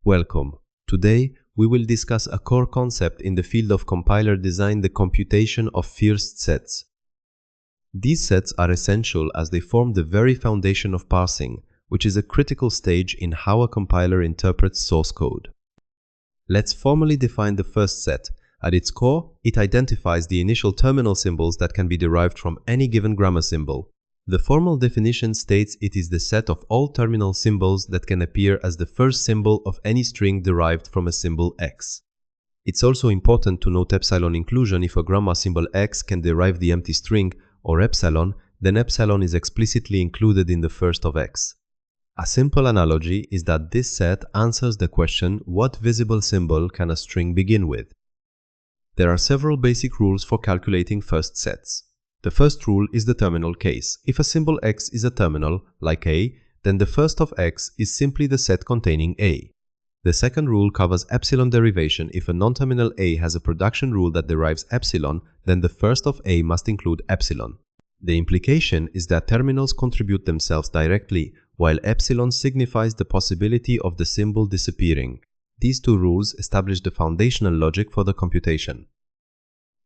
Welcome. Today, we will discuss a core concept in the field of compiler design, the computation of first sets. These sets are essential as they form the very foundation of parsing, which is a critical stage in how a compiler interprets source code. Let's formally define the first set. At its core, it identifies the initial terminal symbols that can be derived from any given grammar symbol. The formal definition states it is the set of all terminal symbols that can appear as the first symbol of any string derived from a symbol x. It's also important to note epsilon inclusion. If a grammar symbol x can derive the empty string, or epsilon, then epsilon is explicitly included in the first of x. A simple analogy is that this set answers the question, what visible symbol can a string begin with? There are several basic rules for calculating first sets. The first rule is the terminal case. If a symbol x is a terminal, like a, then the first of x is simply the set containing a. The second rule covers epsilon derivation. If a non-terminal a has a production rule that derives epsilon, then the first of a must include epsilon. The implication is that terminals contribute themselves directly, while epsilon signifies the possibility of the symbol disappearing. These two rules establish the foundational logic for the computation.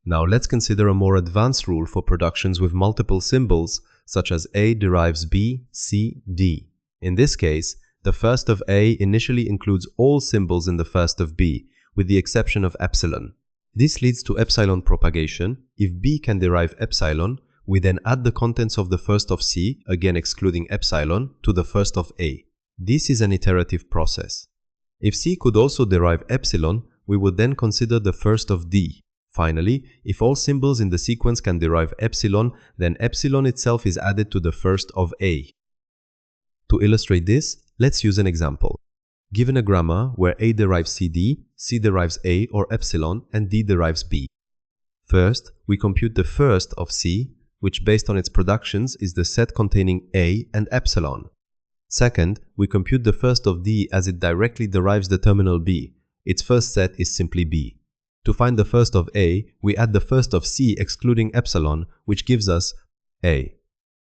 Now let's consider a more advanced rule for productions with multiple symbols, such as a derives b, c, d. In this case, the first of a initially includes all symbols in the first of b, with the exception of epsilon. This leads to epsilon propagation. If b can derive epsilon, we then add the contents of the first of c, again excluding epsilon, to the first of a. This is an iterative process. If c could also derive epsilon, we would then consider the first of d. Finally, if all symbols in the sequence can derive epsilon, then epsilon itself is added to the first of a. To illustrate this, let's use an example. Given a grammar where a derives cd, c derives a or epsilon, and d derives b. First, we compute the first of c, which based on its productions is the set containing a and epsilon. Second, we compute the first of d as it directly derives the terminal b. Its first set is simply b. To find the first of a, we add the first of c excluding epsilon, which gives us a.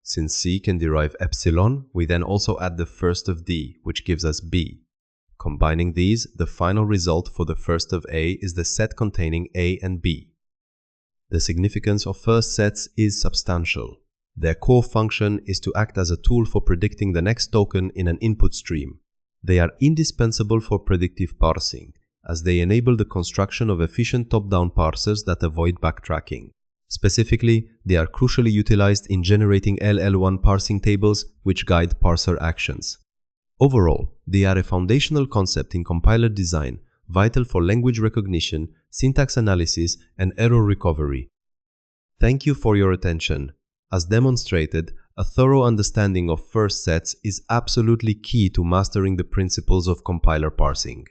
Since c can derive epsilon, we then also add the first of d, which gives us b. Combining these, the final result for the first of a is the set containing a and b. The significance of first sets is substantial. Their core function is to act as a tool for predicting the next token in an input stream. They are indispensable for predictive parsing, as they enable the construction of efficient top-down parsers that avoid backtracking. Specifically, they are crucially utilized in generating LL1 parsing tables which guide parser actions. Overall, they are a foundational concept in compiler design, vital for language recognition, syntax analysis, and error recovery. Thank you for your attention. As demonstrated, a thorough understanding of first sets is absolutely key to mastering the principles of compiler parsing.